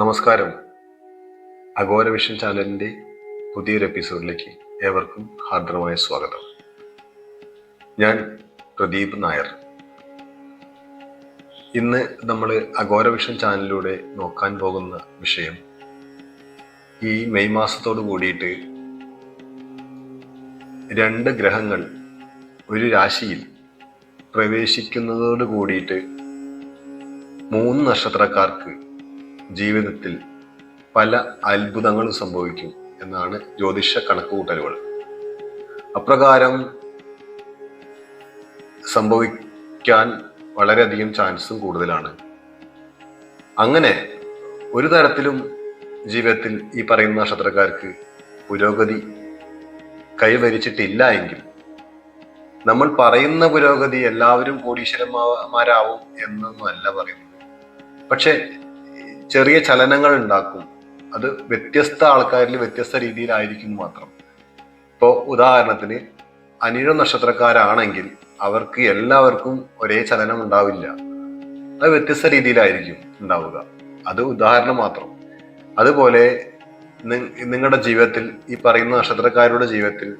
നമസ്കാരം. അഘോര വിഷൻ ചാനലിൻ്റെ പുതിയൊരു എപ്പിസോഡിലേക്ക് ഏവർക്കും ഹാർദവമായ സ്വാഗതം. ഞാൻ പ്രദീപ് നായർ. ഇന്ന് നമ്മൾ അഘോര വിഷൻ ചാനലിലൂടെ നോക്കാൻ പോകുന്ന വിഷയം, ഈ മെയ് മാസത്തോട് കൂടിയിട്ട് 2 ഗ്രഹങ്ങൾ ഒരു രാശിയിൽ പ്രവേശിക്കുന്നതോട് കൂടിയിട്ട് 3 നക്ഷത്രക്കാർക്ക് ജീവിതത്തിൽ പല അത്ഭുതങ്ങളും സംഭവിക്കും എന്നാണ് ജ്യോതിഷ കണക്കുകൂട്ടലുകൾ. അപ്രകാരം സംഭവിക്കാൻ വളരെയധികം ചാൻസും കൂടുതലാണ്. അങ്ങനെ ഒരു തരത്തിലും ജീവിതത്തിൽ ഈ പറയുന്ന നക്ഷത്രക്കാർക്ക് പുരോഗതി കൈവരിച്ചിട്ടില്ല എങ്കിൽ, നമ്മൾ പറയുന്ന പുരോഗതി എല്ലാവരും കോടീശ്വരന്മാരാവും എന്നൊന്നുമല്ല പറയുന്നത്. പക്ഷെ ചെറിയ ചലനങ്ങൾ ഉണ്ടാക്കും. അത് വ്യത്യസ്ത ആൾക്കാരിൽ വ്യത്യസ്ത രീതിയിലായിരിക്കും മാത്രം. ഇപ്പോൾ ഉദാഹരണത്തിന് അനിഴ നക്ഷത്രക്കാരാണെങ്കിൽ അവർക്ക് എല്ലാവർക്കും ഒരേ ചലനം ഉണ്ടാവില്ല. അത് വ്യത്യസ്ത രീതിയിലായിരിക്കും ഉണ്ടാവുക. അത് ഉദാഹരണം മാത്രം. അതുപോലെ നിങ്ങളുടെ ജീവിതത്തിൽ ഈ പറയുന്ന നക്ഷത്രക്കാരുടെ ജീവിതത്തിൽ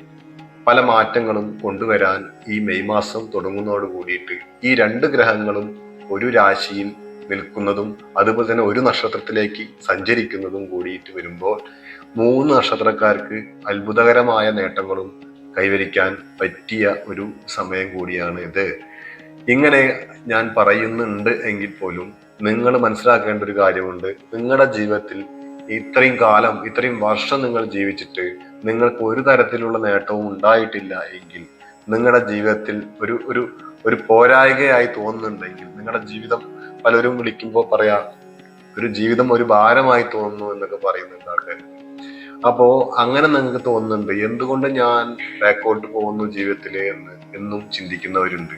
പല മാറ്റങ്ങളും കൊണ്ടുവരാൻ ഈ മെയ് മാസം തുടങ്ങുന്നതോട് കൂടിയിട്ട് ഈ 2 ഗ്രഹങ്ങളും ഒരു രാശിയിൽ നിൽക്കുന്നതും അതുപോലെ തന്നെ ഒരു നക്ഷത്രത്തിലേക്ക് സഞ്ചരിക്കുന്നതും കൂടിയിട്ട് വരുമ്പോൾ 3 നക്ഷത്രക്കാർക്ക് അത്ഭുതകരമായ നേട്ടങ്ങളും കൈവരിക്കാൻ പറ്റിയ ഒരു സമയം കൂടിയാണ് ഇത്. ഇങ്ങനെ ഞാൻ പറയുന്നുണ്ട് എങ്കിൽ പോലും നിങ്ങൾ മനസ്സിലാക്കേണ്ട ഒരു കാര്യമുണ്ട്. നിങ്ങളുടെ ജീവിതത്തിൽ ഇത്രയും കാലം, ഇത്രയും വർഷം നിങ്ങൾ ജീവിച്ചിട്ട് നിങ്ങൾക്ക് ഒരു തരത്തിലുള്ള നേട്ടവും ഉണ്ടായിട്ടില്ല എങ്കിൽ, നിങ്ങളുടെ ജീവിതത്തിൽ ഒരു പോരായ്കയായി തോന്നുന്നുണ്ടെങ്കിൽ, നിങ്ങളുടെ ജീവിതം പലരും വിളിക്കുമ്പോൾ പറയാ ഒരു ജീവിതം ഒരു ഭാരമായി തോന്നുന്നു എന്നൊക്കെ പറയുന്നുണ്ട് ആൾക്കാർ. അപ്പോ അങ്ങനെ നിങ്ങൾക്ക് തോന്നുന്നുണ്ട്, എന്തുകൊണ്ട് ഞാൻ ബാക്കോട്ട് പോകുന്നു ജീവിതത്തില് എന്ന് എന്നും ചിന്തിക്കുന്നവരുണ്ട്.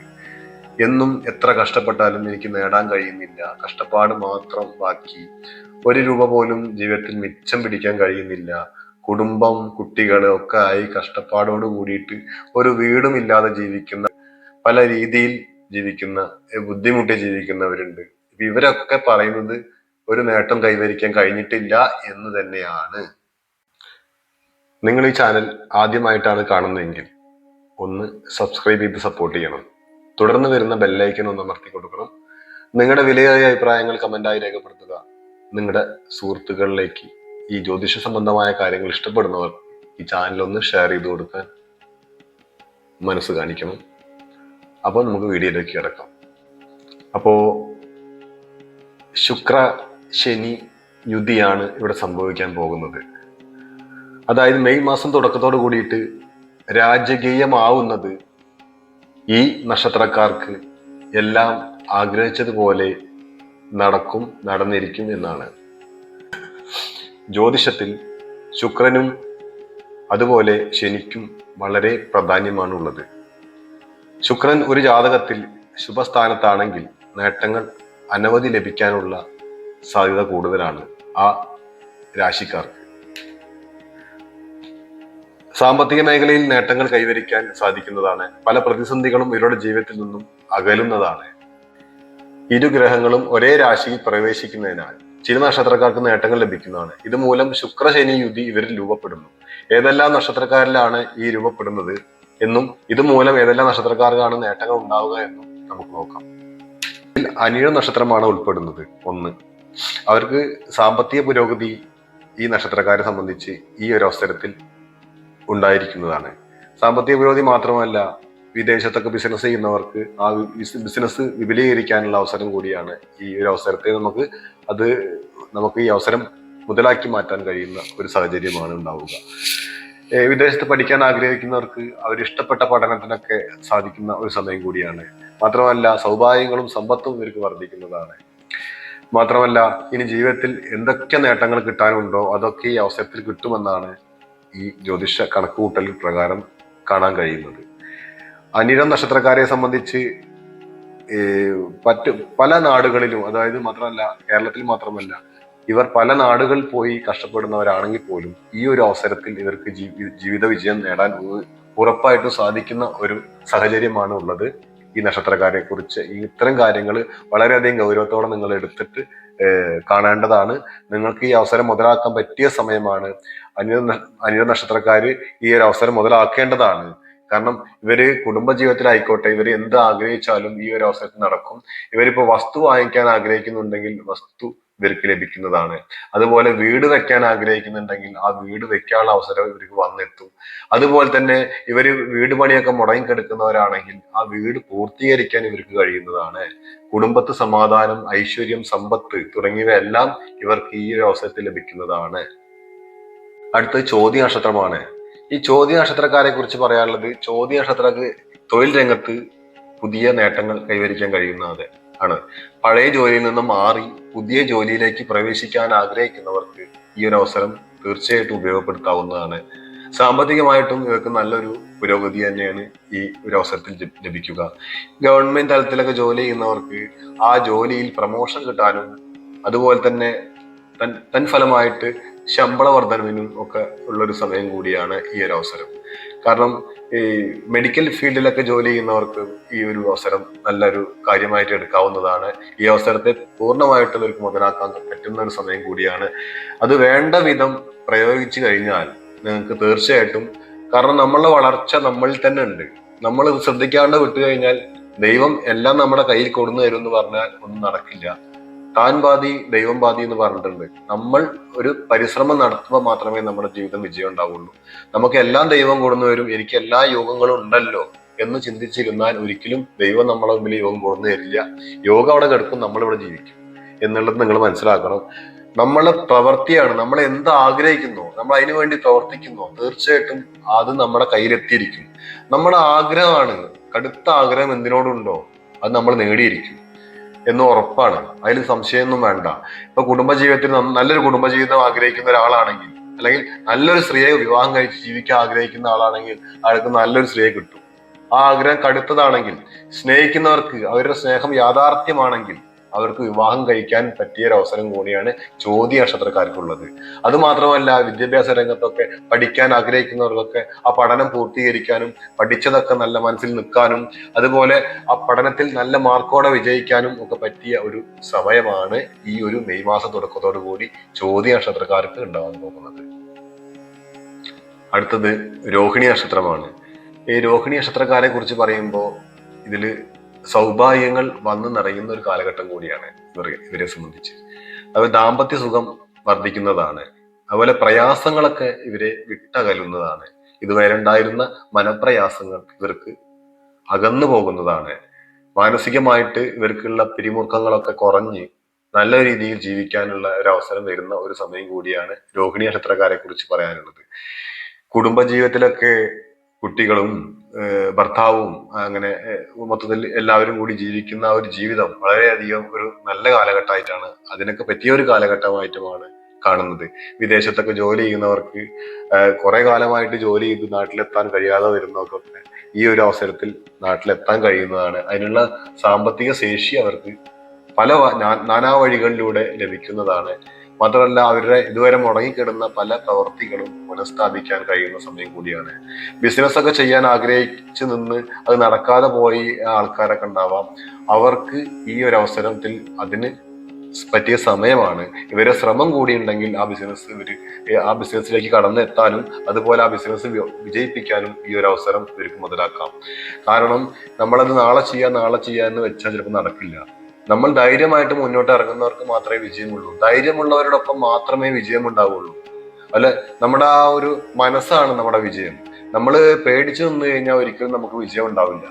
എന്നും എത്ര കഷ്ടപ്പെട്ടാലും എനിക്ക് നേടാൻ കഴിയുന്നില്ല, കഷ്ടപ്പാട് മാത്രം ബാക്കി, 1 രൂപ പോലും ജീവിതത്തിൽ മിച്ചം പിടിക്കാൻ കഴിയുന്നില്ല, കുടുംബം കുട്ടികൾ ഒക്കെ ആയി കഷ്ടപ്പാടോട് കൂടിയിട്ട് ഒരു വീടും ഇല്ലാതെ ജീവിക്കുന്ന, പല രീതിയിൽ ജീവിക്കുന്ന, ബുദ്ധിമുട്ടി ജീവിക്കുന്നവരുണ്ട്. ഇവരൊക്കെ പറയുന്നത് ഒരു നേട്ടം കൈവരിക്കാൻ കഴിഞ്ഞിട്ടില്ല എന്ന് തന്നെയാണ്. നിങ്ങൾ ഈ ചാനൽ ആദ്യമായിട്ടാണ് കാണുന്നതെങ്കിൽ ഒന്ന് സബ്സ്ക്രൈബ് ചെയ്ത് സപ്പോർട്ട് ചെയ്യണം. തുടർന്ന് വരുന്ന ബെല്ലൈക്കൻ ഒന്ന് അമർത്തി കൊടുക്കണം. നിങ്ങളുടെ വിലയേറിയ അഭിപ്രായങ്ങൾ കമന്റായി രേഖപ്പെടുത്തുക. നിങ്ങളുടെ സുഹൃത്തുക്കളിലേക്ക് ഈ ജ്യോതിഷ സംബന്ധമായ കാര്യങ്ങൾ ഇഷ്ടപ്പെടുന്നവർ ഈ ചാനൽ ഒന്ന് ഷെയർ ചെയ്ത് കൊടുക്കാൻ മനസ്സ് കാണിക്കണം. അപ്പോൾ നമുക്ക് വീഡിയോയിലേക്ക് കിടക്കാം. അപ്പോൾ ശുക്ര ശനി യുതിയാണ് ഇവിടെ സംഭവിക്കാൻ പോകുന്നത്. അതായത് മെയ് മാസം തുടക്കത്തോട് കൂടിയിട്ട് രാജകീയമാവുന്നത് ഈ നക്ഷത്രക്കാർക്ക് എല്ലാം ആഗ്രഹിച്ചതുപോലെ നടക്കും, നടന്നിരിക്കും എന്നാണ്. ജ്യോതിഷത്തിൽ ശുക്രനും അതുപോലെ ശനിക്കും വളരെ പ്രാധാന്യമാണുള്ളത്. ശുക്രൻ ഒരു ജാതകത്തിൽ ശുഭസ്ഥാനത്താണെങ്കിൽ നേട്ടങ്ങൾ അനവധി ലഭിക്കാനുള്ള സാധ്യത കൂടുതലാണ് ആ രാശിക്കാർക്ക്. സാമ്പത്തിക മേഖലയിൽ നേട്ടങ്ങൾ കൈവരിക്കാൻ സാധിക്കുന്നതാണ്. പല പ്രതിസന്ധികളും ഇവരുടെ ജീവിതത്തിൽ നിന്നും അകലുന്നതാണ്. 2 ഗ്രഹങ്ങളും ഒരേ രാശിയിൽ പ്രവേശിക്കുന്നതിനാൽ ചില നക്ഷത്രക്കാർക്ക് നേട്ടങ്ങൾ ലഭിക്കുന്നതാണ്. ഇതുമൂലം ശുക്ര ശനി യുതി ഇവരിൽ രൂപപ്പെടുന്നു. ഏതെല്ലാം നക്ഷത്രക്കാരിലാണ് ഈ രൂപപ്പെടുന്നത് എന്നും ഇതുമൂലം ഏതെല്ലാം നക്ഷത്രക്കാർക്കാണ് നേട്ടങ്ങൾ ഉണ്ടാവുക എന്നും നമുക്ക് നോക്കാം. ഇതിൽ അനിഴ നക്ഷത്രമാണ് ഉൾപ്പെടുന്നത്. 1, അവർക്ക് സാമ്പത്തിക പുരോഗതി ഈ നക്ഷത്രക്കാരെ സംബന്ധിച്ച് ഈ ഒരു അവസരത്തിൽ ഉണ്ടായിരിക്കുന്നതാണ്. സാമ്പത്തിക പുരോഗതി മാത്രമല്ല, വിദേശത്തൊക്കെ ബിസിനസ് ചെയ്യുന്നവർക്ക് ആ ബിസിനസ് വിപുലീകരിക്കാനുള്ള അവസരം കൂടിയാണ് ഈ ഒരു അവസരത്തെ നമുക്ക് ഈ അവസരം മുതലാക്കി മാറ്റാൻ കഴിയുന്ന ഒരു സാഹചര്യമാണ് ഉണ്ടാവുക. വിദേശത്ത് പഠിക്കാൻ ആഗ്രഹിക്കുന്നവർക്ക് അവരിഷ്ടപ്പെട്ട പഠനത്തിനൊക്കെ സാധിക്കുന്ന ഒരു സമയം കൂടിയാണ്. മാത്രമല്ല, സൗഭാഗ്യങ്ങളും സമ്പത്തും ഇവർക്ക് വർദ്ധിക്കുന്നതാണ്. മാത്രമല്ല, ഇനി ജീവിതത്തിൽ എന്തൊക്കെ നേട്ടങ്ങൾ കിട്ടാനുണ്ടോ അതൊക്കെ ഈ അവസരത്തിൽ കിട്ടുമെന്നാണ് ഈ ജ്യോതിഷ കണക്കുകൂട്ടൽ പ്രകാരം കാണാൻ കഴിയുന്നത്. അനിഴം നക്ഷത്രക്കാരെ സംബന്ധിച്ച് പല നാടുകളിലും, അതായത് മാത്രമല്ല കേരളത്തിൽ മാത്രമല്ല, ഇവർ പല നാടുകളിൽ പോയി കഷ്ടപ്പെടുന്നവരാണെങ്കിൽ പോലും ഈ ഒരു അവസരത്തിൽ ഇവർക്ക് ജീവിത വിജയം നേടാൻ ഉറപ്പായിട്ടും സാധിക്കുന്ന ഒരു സാഹചര്യമാണ് ഉള്ളത്. ഈ നക്ഷത്രക്കാരെ കുറിച്ച് ഇത്തരം കാര്യങ്ങൾ വളരെയധികം ഗൗരവത്തോടെ നിങ്ങൾ എടുത്തിട്ട് കാണേണ്ടതാണ്. നിങ്ങൾക്ക് ഈ അവസരം മുതലാക്കാൻ പറ്റിയ സമയമാണ്. അനിഴ നക്ഷത്രക്കാര് ഈ ഒരു അവസരം മുതലാക്കേണ്ടതാണ്. കാരണം ഇവര് കുടുംബജീവിതത്തിലായിക്കോട്ടെ, ഇവര് എന്ത് ആഗ്രഹിച്ചാലും ഈ ഒരു അവസരത്തിൽ നടക്കും. ഇവരിപ്പോ വസ്തു വാങ്ങിക്കാൻ ആഗ്രഹിക്കുന്നുണ്ടെങ്കിൽ വസ്തു ഇവർക്ക് ലഭിക്കുന്നതാണ്. അതുപോലെ വീട് വെക്കാൻ ആഗ്രഹിക്കുന്നുണ്ടെങ്കിൽ ആ വീട് വെക്കാനുള്ള അവസരം ഇവർക്ക് വന്നെത്തും. അതുപോലെ തന്നെ ഇവര് വീട് പണിയൊക്കെ മുടങ്ങിക്കിടക്കുന്നവരാണെങ്കിൽ ആ വീട് പൂർത്തീകരിക്കാൻ ഇവർക്ക് കഴിയുന്നതാണ്. കുടുംബത്ത് സമാധാനം, ഐശ്വര്യം, സമ്പത്ത് തുടങ്ങിയവയെല്ലാം ഇവർക്ക് ഈ ഒരു അവസരത്തിൽ ലഭിക്കുന്നതാണ്. അടുത്തത് ചോദ്യ നക്ഷത്രമാണ്. ഈ ചോദ്യ നക്ഷത്രക്കാരെ കുറിച്ച് പറയാനുള്ളത്, ചോദ്യ നക്ഷത്രക്ക് തൊഴിൽ രംഗത്ത് പുതിയ നേട്ടങ്ങൾ കൈവരിക്കാൻ കഴിയുന്നത് ആണ്. പഴയ ജോലിയിൽ നിന്ന് മാറി പുതിയ ജോലിയിലേക്ക് പ്രവേശിക്കാൻ ആഗ്രഹിക്കുന്നവർക്ക് ഈ ഒരു അവസരം തീർച്ചയായിട്ടും ഉപയോഗപ്പെടുത്താവുന്നതാണ്. സാമ്പത്തികമായിട്ടും ഇവർക്ക് നല്ലൊരു പുരോഗതി തന്നെയാണ് ഈ ഒരു അവസരത്തിൽ ലഭിക്കുക. ഗവൺമെന്റ് തലത്തിലൊക്കെ ജോലി ചെയ്യുന്നവർക്ക് ആ ജോലിയിൽ പ്രമോഷൻ കിട്ടാനും അതുപോലെ തന്നെ തൻഫലമായിട്ട് ശമ്പള വർധനവിനും ഒക്കെ ഉള്ളൊരു സമയം കൂടിയാണ് ഈ ഒരു അവസരം. കാരണം ഈ മെഡിക്കൽ ഫീൽഡിലൊക്കെ ജോലി ചെയ്യുന്നവർക്ക് ഈ ഒരു അവസരം നല്ലൊരു കാര്യമായിട്ട് എടുക്കാവുന്നതാണ്. ഈ അവസരത്തെ പൂർണ്ണമായിട്ടും ഇവർക്ക് മുതലാക്കാൻ പറ്റുന്ന ഒരു സമയം കൂടിയാണ്. അത് വേണ്ട വിധം പ്രയോഗിച്ചു കഴിഞ്ഞാൽ നിങ്ങൾക്ക് തീർച്ചയായിട്ടും, കാരണം നമ്മളുടെ വളർച്ച നമ്മളിൽ തന്നെ ഉണ്ട്. നമ്മൾ ഇത് ശ്രദ്ധിക്കാണ്ട് വിട്ടു കഴിഞ്ഞാൽ ദൈവം എല്ലാം നമ്മുടെ കയ്യിൽ കൊടുന്നു തരും എന്ന് പറഞ്ഞാൽ ഒന്നും നടക്കില്ല. താൻ ബാധി ദൈവം ബാധി എന്ന് പറഞ്ഞിട്ടുണ്ട്. നമ്മൾ ഒരു പരിശ്രമം നടത്തുമ്പോൾ മാത്രമേ നമ്മുടെ ജീവിതം വിജയം ഉണ്ടാവുള്ളൂ. നമുക്ക് എല്ലാം ദൈവം കൊടുന്നു വരും, എനിക്ക് എല്ലാ യോഗങ്ങളും ഉണ്ടല്ലോ എന്ന് ചിന്തിച്ചിരുന്നാൽ ഒരിക്കലും ദൈവം നമ്മളെ മുമ്പിൽ യോഗം കൊടുന്നു തരില്ല. യോഗം അവിടെ കിടക്കും, നമ്മളിവിടെ ജീവിക്കും എന്നുള്ളത് നിങ്ങൾ മനസ്സിലാക്കണം. നമ്മളെ പ്രവൃത്തിയാണ്, നമ്മൾ എന്ത് ആഗ്രഹിക്കുന്നു, നമ്മൾ അതിനു വേണ്ടി പ്രവർത്തിക്കുന്നു, തീർച്ചയായിട്ടും അത് നമ്മുടെ കയ്യിലെത്തിയിരിക്കും. നമ്മുടെ ആഗ്രഹമാണ്, കടുത്ത ആഗ്രഹം എന്തിനോടുണ്ടോ അത് നമ്മൾ നേടിയിരിക്കും എന്ന് ഉറപ്പാണ്. അതിൽ സംശയമൊന്നും വേണ്ട. ഇപ്പൊ കുടുംബജീവിതത്തിൽ നല്ലൊരു കുടുംബജീവിതം ആഗ്രഹിക്കുന്ന ഒരാളാണെങ്കിൽ, അല്ലെങ്കിൽ നല്ലൊരു സ്ത്രീയെ വിവാഹം കഴിച്ച് ജീവിക്കാൻ ആഗ്രഹിക്കുന്ന ആളാണെങ്കിൽ അയാൾക്ക് നല്ലൊരു സ്ത്രീയെ കിട്ടും. ആ ആഗ്രഹം കടുത്തതാണെങ്കിൽ, സ്നേഹിക്കുന്നവർക്ക് അവരുടെ സ്നേഹം യാഥാർത്ഥ്യമാണെങ്കിൽ അവർക്ക് വിവാഹം കഴിക്കാൻ പറ്റിയ ഒരു അവസരം കൂടിയാണ് ചോദ്യ നക്ഷത്രക്കാർക്കുള്ളത്. അത് മാത്രമല്ല, വിദ്യാഭ്യാസ രംഗത്തൊക്കെ പഠിക്കാൻ ആഗ്രഹിക്കുന്നവർക്കൊക്കെ ആ പഠനം പൂർത്തീകരിക്കാനും പഠിച്ചതൊക്കെ നല്ല മനസ്സിൽ നിൽക്കാനും അതുപോലെ ആ പഠനത്തിൽ നല്ല മാർക്കോടെ വിജയിക്കാനും ഒക്കെ പറ്റിയ ഒരു സമയമാണ് ഈ ഒരു മെയ് മാസ തുടക്കത്തോടു കൂടി ചോദ്യ നക്ഷത്രക്കാർക്ക് ഉണ്ടാകാൻ പോകുന്നത്. അടുത്തത് രോഹിണി നക്ഷത്രമാണ്. ഈ രോഹിണി നക്ഷത്രക്കാരെ കുറിച്ച് പറയുമ്പോൾ ഇതില് സൗഭാഗ്യങ്ങൾ വന്നു നിറയുന്ന ഒരു കാലഘട്ടം കൂടിയാണ് ഇവരെ സംബന്ധിച്ച്. അത് ദാമ്പത്യ സുഖം വർദ്ധിക്കുന്നതാണ്. അതുപോലെ പ്രയാസങ്ങളൊക്കെ ഇവരെ വിട്ടകലുന്നതാണ്. ഇതുവരെ ഉണ്ടായിരുന്ന മനപ്രയാസങ്ങൾ ഇവർക്ക് അകന്നു പോകുന്നതാണ്. മാനസികമായിട്ട് ഇവർക്കുള്ള പിരിമുറുക്കങ്ങളൊക്കെ കുറഞ്ഞ് നല്ല രീതിയിൽ ജീവിക്കാനുള്ള ഒരു അവസരം വരുന്ന ഒരു സമയം കൂടിയാണ് രോഹിണി നക്ഷത്രക്കാരെ കുറിച്ച് പറയാനുള്ളത്. കുടുംബജീവിതത്തിലൊക്കെ കുട്ടികളും ഭർത്താവും അങ്ങനെ മൊത്തത്തിൽ എല്ലാവരും കൂടി ജീവിക്കുന്ന ആ ഒരു ജീവിതം വളരെയധികം ഒരു നല്ല കാലഘട്ടമായിട്ടാണ്, അതിനൊക്കെ പറ്റിയ ഒരു കാലഘട്ടമായിട്ടുമാണ് കാണുന്നത്. വിദേശത്തൊക്കെ ജോലി ചെയ്യുന്നവർക്ക് കുറെ കാലമായിട്ട് ജോലി ചെയ്ത് നാട്ടിലെത്താൻ കഴിയാതെ വരുന്നവർക്കൊക്കെ ഈ ഒരു അവസരത്തിൽ നാട്ടിലെത്താൻ കഴിയുന്നതാണ്. അതിനുള്ള സാമ്പത്തിക ശേഷി അവർക്ക് പല നാനാ വഴികളിലൂടെ ലഭിക്കുന്നതാണ്. മാത്രമല്ല, അവരുടെ ഇതുവരെ മുടങ്ങിക്കിടന്ന പല പ്രവർത്തികളും പുനഃസ്ഥാപിക്കാൻ കഴിയുന്ന സമയം കൂടിയാണ്. ബിസിനസ് ഒക്കെ ചെയ്യാൻ ആഗ്രഹിച്ചു നിന്ന് അത് നടക്കാതെ പോയി ആൾക്കാരൊക്കെ ഉണ്ടാവാം. അവർക്ക് ഈ ഒരു അവസരത്തിൽ അതിന് പറ്റിയ സമയമാണ്. ഇവരെ ശ്രമം കൂടി ഉണ്ടെങ്കിൽ ആ ബിസിനസ്സിലേക്ക് കടന്നെത്താനും അതുപോലെ ആ ബിസിനസ് വിജയിപ്പിക്കാനും ഈ ഒരു അവസരം ഇവർക്ക് മുതലാക്കാം. കാരണം നമ്മളത് നാളെ ചെയ്യാന്ന് വെച്ചാൽ ചിലപ്പോൾ നടക്കില്ല. നമ്മൾ ധൈര്യമായിട്ട് മുന്നോട്ട് ഇറങ്ങുന്നവർക്ക് മാത്രമേ വിജയമുള്ളൂ. ധൈര്യമുള്ളവരോടൊപ്പം മാത്രമേ വിജയം ഉണ്ടാവുള്ളൂ. അല്ലെ, നമ്മുടെ ആ ഒരു മനസ്സാണ് നമ്മുടെ വിജയം. നമ്മൾ പേടിച്ചു നിന്ന് കഴിഞ്ഞാൽ ഒരിക്കലും നമുക്ക് വിജയം ഉണ്ടാവില്ല.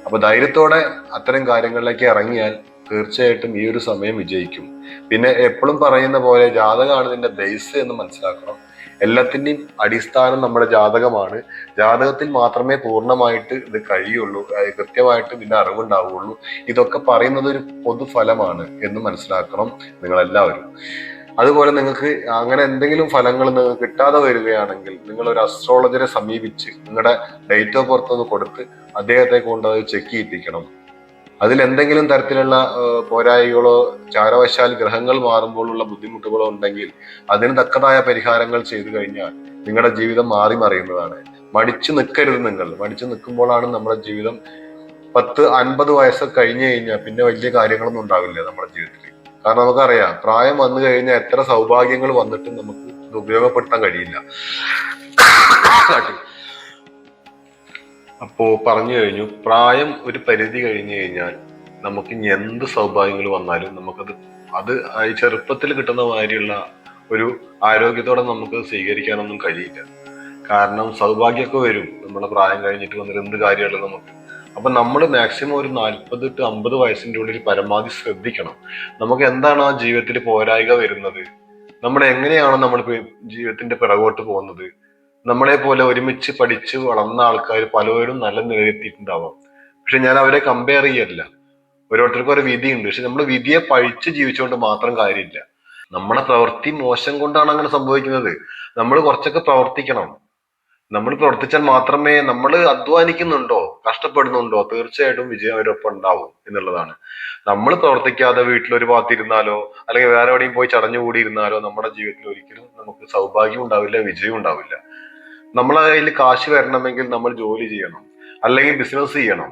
അപ്പൊ ധൈര്യത്തോടെ അത്തരം കാര്യങ്ങളിലേക്ക് ഇറങ്ങിയാൽ തീർച്ചയായിട്ടും ഈ ഒരു സമയം വിജയിക്കും. പിന്നെ എപ്പോഴും പറയുന്ന പോലെ ജാതകമാണ് ഇതിന്റെ ബേസ് എന്ന് മനസ്സിലാക്കണം. എല്ലാത്തിന്റെയും അടിസ്ഥാനം നമ്മുടെ ജാതകമാണ്. ജാതകത്തിൽ മാത്രമേ പൂർണ്ണമായിട്ട് ഇത് കഴിയുള്ളൂ, കൃത്യമായിട്ട് ഇതിന്റെ അറിവുണ്ടാവുള്ളൂ. ഇതൊക്കെ പറയുന്നത് ഒരു പൊതുഫലമാണ് എന്ന് മനസ്സിലാക്കണം നിങ്ങളെല്ലാവരും. അതുപോലെ നിങ്ങൾക്ക് അങ്ങനെ എന്തെങ്കിലും ഫലങ്ങൾ നിങ്ങൾക്ക് കിട്ടാതെ വരികയാണെങ്കിൽ നിങ്ങൾ ഒരു അസ്ട്രോളജറെ സമീപിച്ച് നിങ്ങളുടെ ഡേറ്റ് ഓഫ് ബർത്ത് ഒന്ന് കൊടുത്ത് അദ്ദേഹത്തെ കൊണ്ട് അത് ചെക്ക് ചെയ്യിപ്പിക്കണം. അതിൽ എന്തെങ്കിലും തരത്തിലുള്ള പോരായികളോ ചാരവശാൽ ഗ്രഹങ്ങൾ മാറുമ്പോഴുള്ള ബുദ്ധിമുട്ടുകളോ ഉണ്ടെങ്കിൽ അതിന് തക്കതായ പരിഹാരങ്ങൾ ചെയ്തു കഴിഞ്ഞാൽ നിങ്ങളുടെ ജീവിതം മാറി മറിയുന്നതാണ്. മടിച്ചു നിൽക്കരുത്. നിങ്ങൾ മടിച്ചു നിൽക്കുമ്പോഴാണ് നമ്മുടെ ജീവിതം 10-50 വയസ്സ് കഴിഞ്ഞു കഴിഞ്ഞാൽ പിന്നെ വലിയ കാര്യങ്ങളൊന്നും ഉണ്ടാവില്ല നമ്മുടെ ജീവിതത്തിൽ. കാരണം നമുക്കറിയാം പ്രായം വന്നു കഴിഞ്ഞാൽ എത്ര സൗഭാഗ്യങ്ങൾ വന്നിട്ടും നമുക്ക് ഇത് ഉപയോഗപ്പെടുത്താൻ കഴിയില്ല. അപ്പോ പറഞ്ഞു കഴിഞ്ഞു, പ്രായം ഒരു പരിധി കഴിഞ്ഞു കഴിഞ്ഞാൽ നമുക്ക് ഇനി എന്ത് സൗഭാഗ്യങ്ങൾ വന്നാലും അത് ഈ ചെറുപ്പത്തിൽ കിട്ടുന്ന മാതിരിയുള്ള ഒരു ആരോഗ്യത്തോടെ നമുക്ക് സ്വീകരിക്കാനൊന്നും കഴിയില്ല. കാരണം സൗഭാഗ്യമൊക്കെ വരും നമ്മളെ പ്രായം കഴിഞ്ഞിട്ട് വന്നിട്ട് എന്ത് കാര്യമുള്ളൂ നമുക്ക്. അപ്പൊ നമ്മൾ മാക്സിമം ഒരു 40 to 50 വയസ്സിന്റെ ഉള്ളിൽ പരമാവധി ശ്രദ്ധിക്കണം. നമുക്ക് എന്താണ് ആ ജീവിതത്തിൽ പോരായ്ക വരുന്നത്, നമ്മൾ എങ്ങനെയാണ് നമ്മൾ ജീവിതത്തിന്റെ പിറകോട്ട് പോകുന്നത്. നമ്മളെ പോലെ ഒരുമിച്ച് പഠിച്ച് വളർന്ന ആൾക്കാർ പലവരും നല്ല നിലയിലെത്തിയിട്ടുണ്ടാവാം. പക്ഷെ ഞാൻ അവരെ കമ്പയർ ചെയ്യല്ല. ഓരോരുത്തർക്കും ഒരു വിധിയുണ്ട്. പക്ഷെ നമ്മൾ വിധിയെ പഴിച്ച് ജീവിച്ചുകൊണ്ട് മാത്രം കാര്യമില്ല. നമ്മുടെ പ്രവൃത്തി മോശം കൊണ്ടാണ് അങ്ങനെ സംഭവിക്കുന്നത്. നമ്മൾ കുറച്ചൊക്കെ പ്രവർത്തിക്കണം. നമ്മൾ പ്രവർത്തിച്ചാൽ മാത്രമേ, നമ്മൾ അധ്വാനിക്കുന്നുണ്ടോ, കഷ്ടപ്പെടുന്നുണ്ടോ, തീർച്ചയായിട്ടും വിജയം അവരൊപ്പം ഉണ്ടാവും എന്നുള്ളതാണ്. നമ്മൾ പ്രവർത്തിക്കാതെ വീട്ടിലൊരു ഭാഗത്തിരുന്നാലോ അല്ലെങ്കിൽ വേറെ എവിടെയും പോയി ചടഞ്ഞുകൂടി ഇരുന്നാലോ നമ്മുടെ ജീവിതത്തിൽ ഒരിക്കലും നമുക്ക് സൗഭാഗ്യം ഉണ്ടാവില്ല, വിജയം ഉണ്ടാവില്ല. നമ്മളെ കയ്യിൽ കാശ് വരണമെങ്കിൽ നമ്മൾ ജോലി ചെയ്യണം, അല്ലെങ്കിൽ ബിസിനസ് ചെയ്യണം,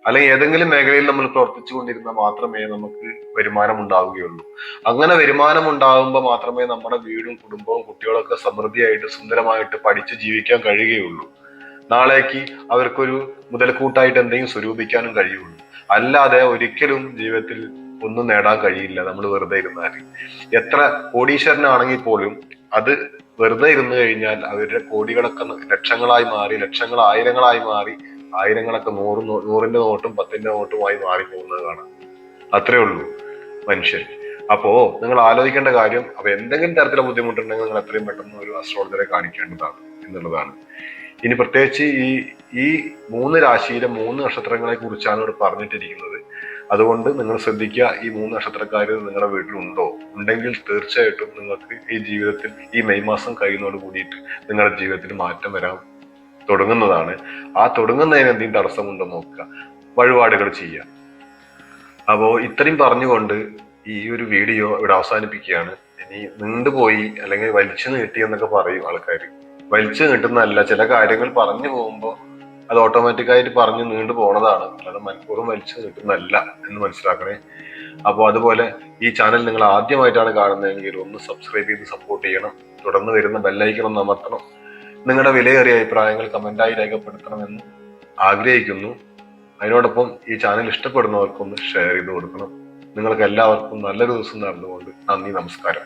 അല്ലെങ്കിൽ ഏതെങ്കിലും മേഖലയിൽ നമ്മൾ പ്രവർത്തിച്ചു കൊണ്ടിരുന്നാൽ മാത്രമേ നമുക്ക് വരുമാനം ഉണ്ടാവുകയുള്ളൂ. അങ്ങനെ വരുമാനം ഉണ്ടാകുമ്പോൾ മാത്രമേ നമ്മുടെ വീടും കുടുംബവും കുട്ടികളൊക്കെ സമൃദ്ധിയായിട്ട് സുന്ദരമായിട്ട് പഠിച്ച് ജീവിക്കാൻ കഴിയുകയുള്ളൂ. നാളേക്ക് അവർക്കൊരു മുതൽക്കൂട്ടായിട്ട് എന്തെങ്കിലും സ്വരൂപിക്കാനും കഴിയുള്ളൂ. അല്ലാതെ ഒരിക്കലും ജീവിതത്തിൽ ഒന്നും നേടാൻ കഴിയില്ല നമ്മൾ വെറുതെ ഇരുന്നാൽ. എത്ര കോടീശ്വരനാണെങ്കിൽ പോലും അത് വെറുതെ ഇരുന്നു കഴിഞ്ഞാൽ അവരുടെ കോടികളൊക്കെ ലക്ഷങ്ങളായി മാറി, ലക്ഷങ്ങൾ ആയിരങ്ങളായി മാറി, ആയിരങ്ങളൊക്കെ നൂറിന്റെ നോട്ടും 10ന്റെ നോട്ടുമായി മാറിപ്പോകുന്നത് കാണാം. അത്രേ ഉള്ളൂ മനുഷ്യൻ. അപ്പോ നിങ്ങൾ ആലോചിക്കേണ്ട കാര്യം, അപ്പൊ എന്തെങ്കിലും തരത്തിലുള്ള ബുദ്ധിമുട്ടുണ്ടെങ്കിൽ നിങ്ങൾ എത്രയും പെട്ടെന്ന് ഒരു അസ്ട്രോളജറെ കാണിക്കേണ്ടതാണ് എന്നുള്ളതാണ്. ഇനി പ്രത്യേകിച്ച് ഈ 3 രാശിയിലെ 3 നക്ഷത്രങ്ങളെ കുറിച്ചാണ് ഇവിടെ പറഞ്ഞിട്ടിരിക്കുന്നത്. അതുകൊണ്ട് നിങ്ങൾ ശ്രദ്ധിക്കുക, ഈ 3 നക്ഷത്രക്കാർ നിങ്ങളുടെ വീട്ടിലുണ്ടോ? ഉണ്ടെങ്കിൽ തീർച്ചയായിട്ടും നിങ്ങൾക്ക് ഈ ജീവിതത്തിൽ ഈ മെയ് മാസം കഴിയുന്നതോട് കൂടിയിട്ട് നിങ്ങളുടെ ജീവിതത്തിൽ മാറ്റം വരാൻ തുടങ്ങുന്നതാണ്. ആ തുടങ്ങുന്നതിന് എന്തെങ്കിലും തടസ്സമുണ്ടോ നോക്കുക, വഴിപാടുകൾ ചെയ്യുക. അപ്പോ ഇത്രയും പറഞ്ഞുകൊണ്ട് ഈ ഒരു വീഡിയോ ഇവിടെ അവസാനിപ്പിക്കുകയാണ്. ഇനി നീണ്ടുപോയി അല്ലെങ്കിൽ വലിച്ചു നീട്ടി എന്നൊക്കെ പറയും ആൾക്കാർ. വലിച്ചു നീട്ടുന്നതല്ല, ചില കാര്യങ്ങൾ പറഞ്ഞു പോകുമ്പോൾ അത് ഓട്ടോമാറ്റിക്കായിട്ട് പറഞ്ഞു നീണ്ടു പോണതാണ്, അല്ലാതെ മനഃപൂർവ്വം വലിച്ചു നീട്ടുന്നതല്ല എന്ന് മനസ്സിലാക്കണേ. അപ്പോൾ അതുപോലെ ഈ ചാനൽ നിങ്ങൾ ആദ്യമായിട്ടാണ് കാണുന്നതെങ്കിൽ ഒന്ന് സബ്സ്ക്രൈബ് ചെയ്ത് സപ്പോർട്ട് ചെയ്യണം. തുടർന്ന് വരുന്ന ബെല്ലൈക്കൺ ഒന്ന് അമർത്തണം. നിങ്ങളുടെ വിലയേറിയ അഭിപ്രായങ്ങൾ കമന്റായി രേഖപ്പെടുത്തണമെന്ന് ആഗ്രഹിക്കുന്നു. അതിനോടൊപ്പം ഈ ചാനൽ ഇഷ്ടപ്പെടുന്നവർക്കൊന്ന് ഷെയർ ചെയ്ത് കൊടുക്കണം. നിങ്ങൾക്ക് എല്ലാവർക്കും നല്ലൊരു ദിവസം നടന്നുകൊണ്ട് നന്ദി, നമസ്കാരം.